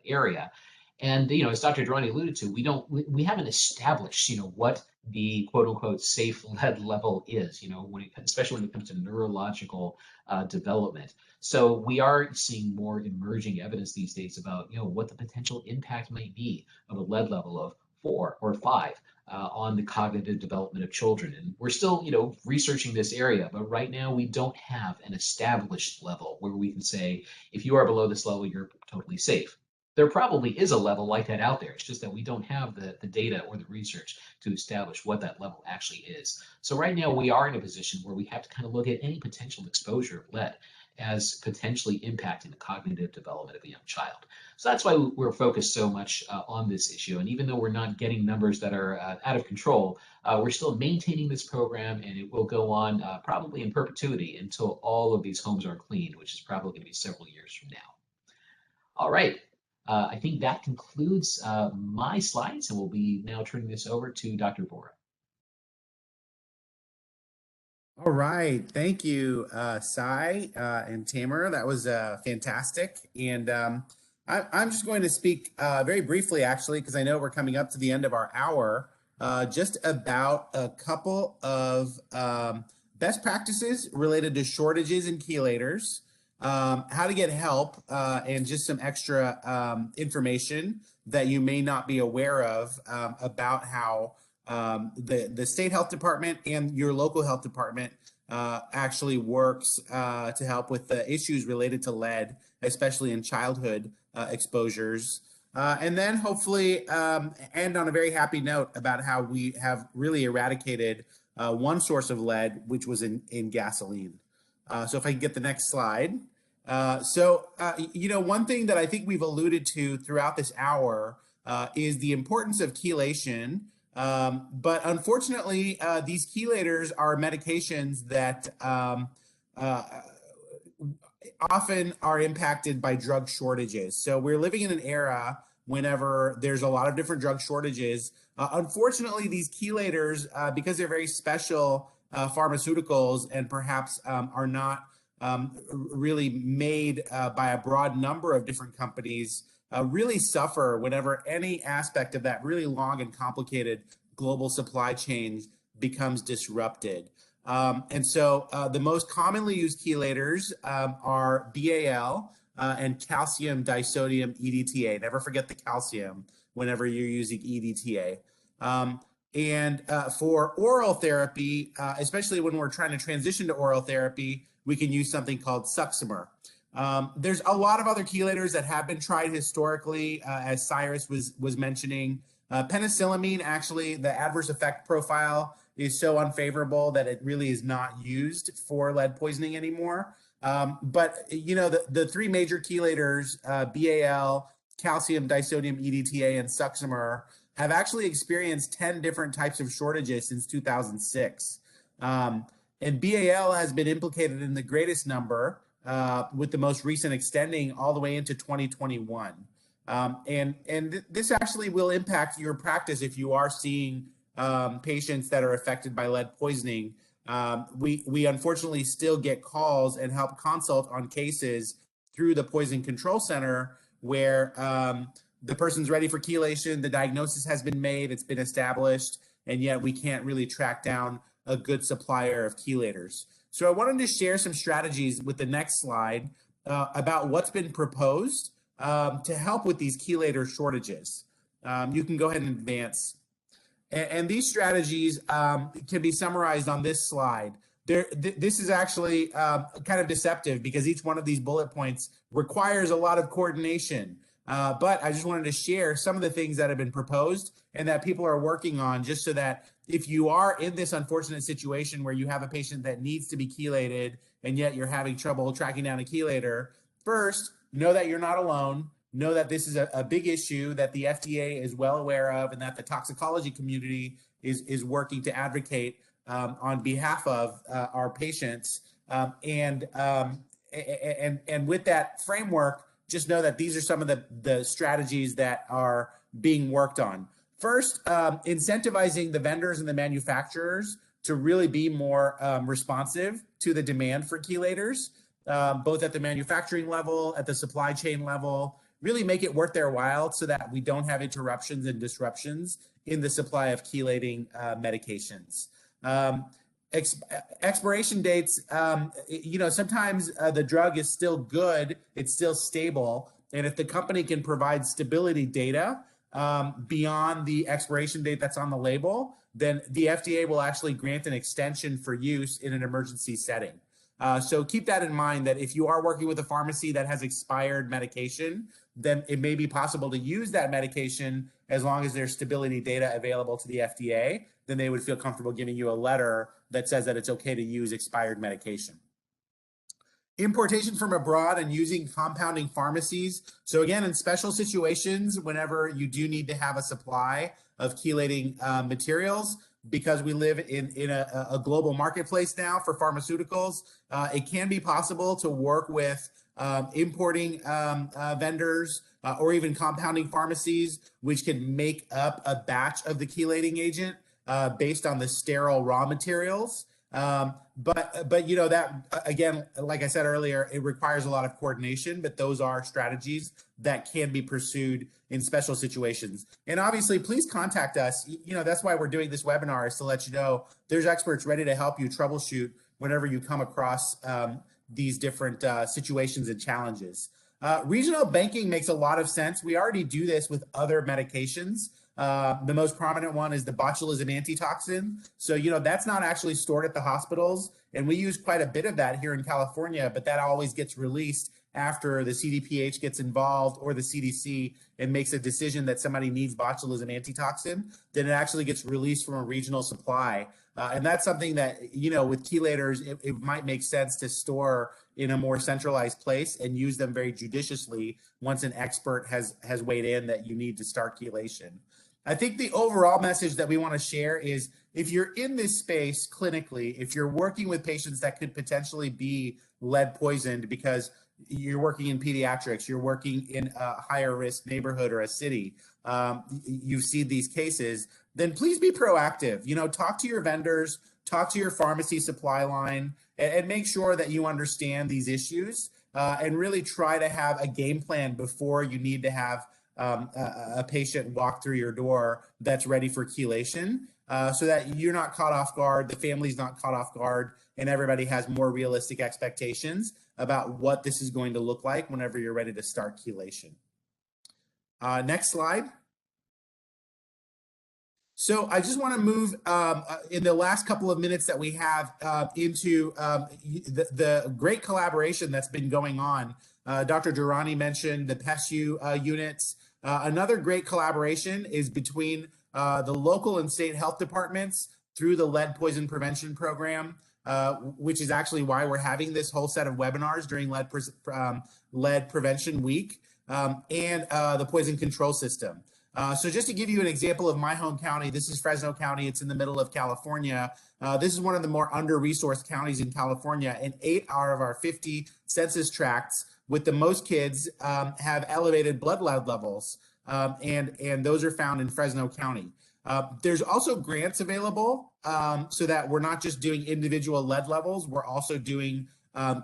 area. And as Dr. Durrani alluded to, we haven't established what the quote unquote safe lead level is, especially when it comes to neurological development. So we are seeing more emerging evidence these days about what the potential impact might be of a lead level of 4 or 5 on the cognitive development of children. And we're still researching this area, but right now we don't have an established level where we can say if you are below this level, you're totally safe. there probably is a level like that out there. It's just that we don't have the data or the research to establish what that level actually is. So right now we are in a position where we have to kind of look at any potential exposure of lead as potentially impacting the cognitive development of a young child. So that's why we're focused so much on this issue. And even though we're not getting numbers that are out of control, we're still maintaining this program, and it will go on probably in perpetuity until all of these homes are cleaned, which is probably going to be several years from now. All right. I think that concludes my slides, and we'll be now turning this over to Dr. Vora. All right, thank you, Sai and Tamer. That was fantastic. And I'm just going to speak very briefly, actually, because I know we're coming up to the end of our hour, just about a couple of best practices related to shortages and chelators, how to get help, and just some extra information that you may not be aware of about how the state health department and your local health department actually works to help with the issues related to lead, especially in childhood exposures. And then hopefully end on a very happy note about how we have really eradicated one source of lead, which was in gasoline. So if I can get the next slide. You know, one thing that I think we've alluded to throughout this hour is the importance of chelation. But unfortunately, these chelators are medications that often are impacted by drug shortages. So we're living in an era whenever there's a lot of different drug shortages. Unfortunately, these chelators, because they're very special pharmaceuticals and perhaps are not really made by a broad number of different companies, really suffer whenever any aspect of that really long and complicated global supply chain becomes disrupted. And so the most commonly used chelators are BAL and calcium disodium EDTA. Never forget the calcium whenever you're using EDTA. And for oral therapy, especially when we're trying to transition to oral therapy, we can use something called Suxamur. There's a lot of other chelators that have been tried historically, as Cyrus was mentioning. Penicillamine, actually, the adverse effect profile is so unfavorable that it really is not used for lead poisoning anymore. But, you know, the three major chelators, BAL, calcium disodium EDTA, and Suxamur, have actually experienced 10 different types of shortages since 2006. And BAL has been implicated in the greatest number, with the most recent extending all the way into 2021. This actually will impact your practice if you are seeing patients that are affected by lead poisoning. We unfortunately still get calls and help consult on cases through the Poison Control Center where the person's ready for chelation, the diagnosis has been made, it's been established, and yet we can't really track down a good supplier of chelators. So I wanted to share some strategies with the next slide about what's been proposed to help with these chelator shortages. You can go ahead and advance. And these strategies can be summarized on this slide. This is actually kind of deceptive because each one of these bullet points requires a lot of coordination. But I just wanted to share some of the things that have been proposed and that people are working on, just so that if you are in this unfortunate situation where you have a patient that needs to be chelated and yet you're having trouble tracking down a chelator, first, know that you're not alone. Know that this is a big issue that the FDA is well aware of and that the toxicology community is working to advocate on behalf of our patients. And with that framework, just know that these are some of the strategies that are being worked on. First, incentivizing the vendors and the manufacturers to really be more responsive to the demand for chelators, both at the manufacturing level, at the supply chain level, really make it worth their while so that we don't have interruptions and disruptions in the supply of chelating medications. Expiration dates, you know, sometimes the drug is still good, it's still stable, and if the company can provide stability data beyond the expiration date that's on the label, then the FDA will actually grant an extension for use in an emergency setting. So keep that in mind, that if you are working with a pharmacy that has expired medication, then it may be possible to use that medication as long as there's stability data available to the FDA. Then they would feel comfortable giving you a letter that says that it's okay to use expired medication. Importation from abroad and using compounding pharmacies. So again, in special situations, whenever you do need to have a supply of chelating materials, because we live in a global marketplace now for pharmaceuticals, it can be possible to work with importing vendors or even compounding pharmacies, which can make up a batch of the chelating agent based on the sterile raw materials. But you know, that again, like I said earlier, it requires a lot of coordination, but those are strategies that can be pursued in special situations. And obviously, please contact us. You know, that's why we're doing this webinar, is to let you know there's experts ready to help you troubleshoot whenever you come across these different situations and challenges. Regional banking makes a lot of sense. We already do this with other medications. The most prominent one is the botulism antitoxin. So, you know, that's not actually stored at the hospitals. And we use quite a bit of that here in California, but that always gets released after the CDPH gets involved or the CDC and makes a decision that somebody needs botulism antitoxin. Then it actually gets released from a regional supply. And that's something that, you know, with chelators, it might make sense to store in a more centralized place and use them very judiciously once an expert has weighed in that you need to start chelation. I think the overall message that we want to share is, if you're in this space clinically, if you're working with patients that could potentially be lead poisoned because you're working in pediatrics, you're working in a higher risk neighborhood or a city, you see these cases, then please be proactive. You know, talk to your vendors, talk to your pharmacy supply line, and make sure that you understand these issues and really try to have a game plan before you need to have a patient walk through your door that's ready for chelation, so that you're not caught off guard, the family's not caught off guard, and everybody has more realistic expectations about what this is going to look like whenever you're ready to start chelation. Next slide. So I just want to move in the last couple of minutes that we have into the great collaboration that's been going on. Dr. Durrani mentioned the PEHSU units. Another great collaboration is between the local and state health departments through the lead poison prevention program, which is actually why we're having this whole set of webinars during lead prevention week, and the poison control system. So just to give you an example of my home county, this is Fresno County. It's in the middle of California. This is one of the more under-resourced counties in California, and 8 out of our 50 census tracts with the most kids have elevated blood lead levels, and those are found in Fresno County. There's also grants available so that we're not just doing individual lead levels, we're also doing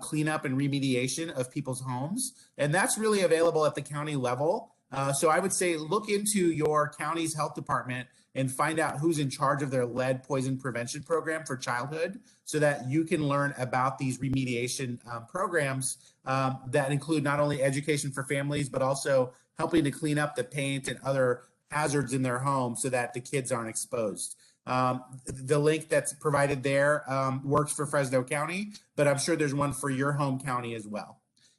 cleanup and remediation of people's homes, and that's really available at the county level. So I would say look into your county's health department and find out who's in charge of their lead poison prevention program for childhood, so that you can learn about these remediation programs that include not only education for families, but also helping to clean up the paint and other hazards in their home so that the kids aren't exposed. The link that's provided there works for Fresno County, but I'm sure there's one for your home county as well.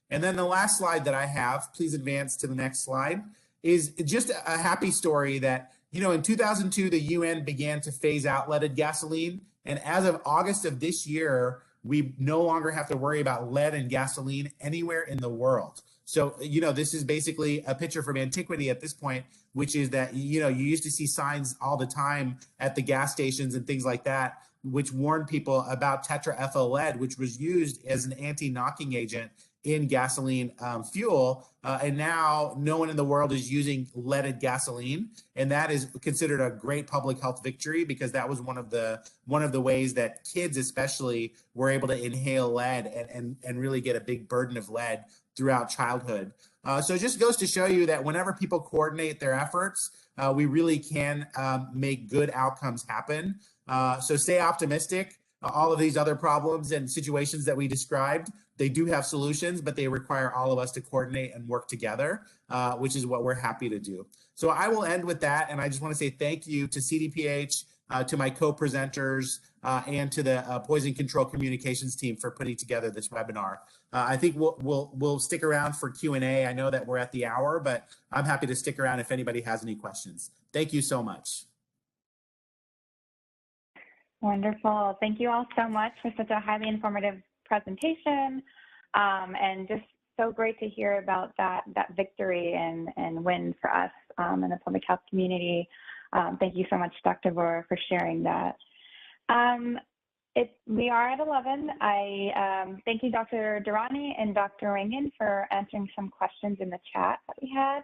And then the last slide that I have, please advance to the next slide, is just a happy story that, you know, in 2002, the UN began to phase out leaded gasoline. And as of August of this year, we no longer have to worry about lead and gasoline anywhere in the world. So, you know, this is basically a picture from antiquity at this point, which is that, you know, you used to see signs all the time at the gas stations and things like that, which warned people about tetraethyl lead, which was used as an anti-knocking agent in gasoline fuel, and now no one in the world is using leaded gasoline, and that is considered a great public health victory, because that was one of the ways that kids especially were able to inhale lead and really get a big burden of lead throughout childhood. So it just goes to show you that whenever people coordinate their efforts, we really can make good outcomes happen. So stay optimistic. All of these other problems and situations that we described, they do have solutions, but they require all of us to coordinate and work together, which is what we're happy to do. So I will end with that. And I just want to say thank you to CDPH, to my co-presenters, and to the Poison Control Communications team for putting together this webinar. I think we'll stick around for Q&A. I know that we're at the hour, but I'm happy to stick around if anybody has any questions. Thank you so much. Wonderful. Thank you all so much for such a highly informative presentation, and just so great to hear about that victory and win for us in the public health community. Thank you so much, Dr. Vora, for sharing that. We are at 11. I thank you, Dr. Durrani and Dr. Rangan, for answering some questions in the chat that we had.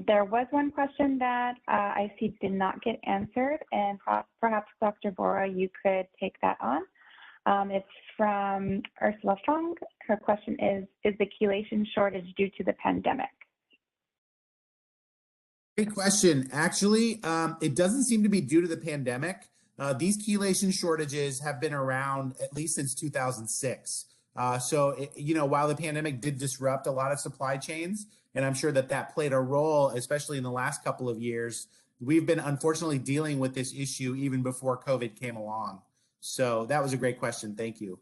There was one question that I see did not get answered, and perhaps Dr. Vora, you could take that on. It's from Ursula Fung. Her question is the chelation shortage due to the pandemic? Great question. Actually, it doesn't seem to be due to the pandemic. These chelation shortages have been around at least since 2006. While the pandemic did disrupt a lot of supply chains, and I'm sure that played a role, especially in the last couple of years, we've been unfortunately dealing with this issue even before COVID came along. So that was a great question. Thank you.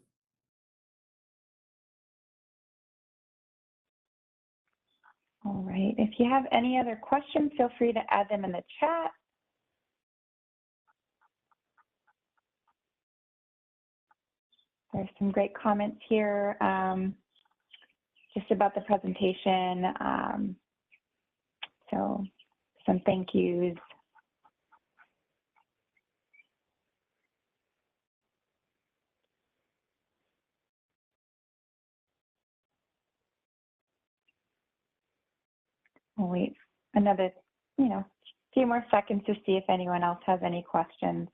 All right. If you have any other questions, feel free to add them in the chat. There's some great comments here just about the presentation. So some thank yous. We'll wait another, few more seconds to see if anyone else has any questions.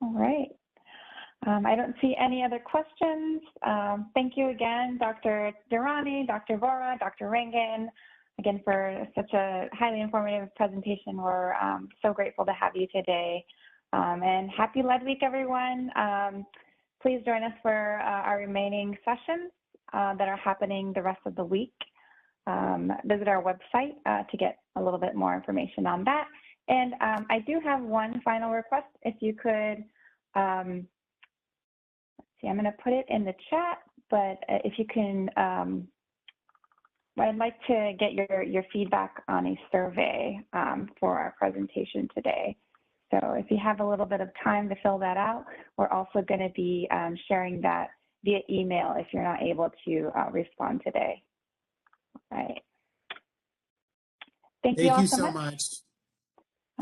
All right. I don't see any other questions. Thank you again, Dr. Durrani, Dr. Vora, Dr. Rangan, again, for such a highly informative presentation. We're so grateful to have you today. And happy Lead Week, everyone. Please join us for our remaining sessions that are happening the rest of the week. Visit our website to get a little bit more information on that. And I do have one final request. If you could, let's see, I'm going to put it in the chat, but if you can, I'd like to get your feedback on a survey for our presentation today. So if you have a little bit of time to fill that out, we're also going to be sharing that via email if you're not able to respond today. All right. Thank you all so much.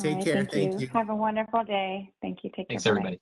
Take care. Thank you. Have a wonderful day. Thank you. Take care. Thanks, everybody.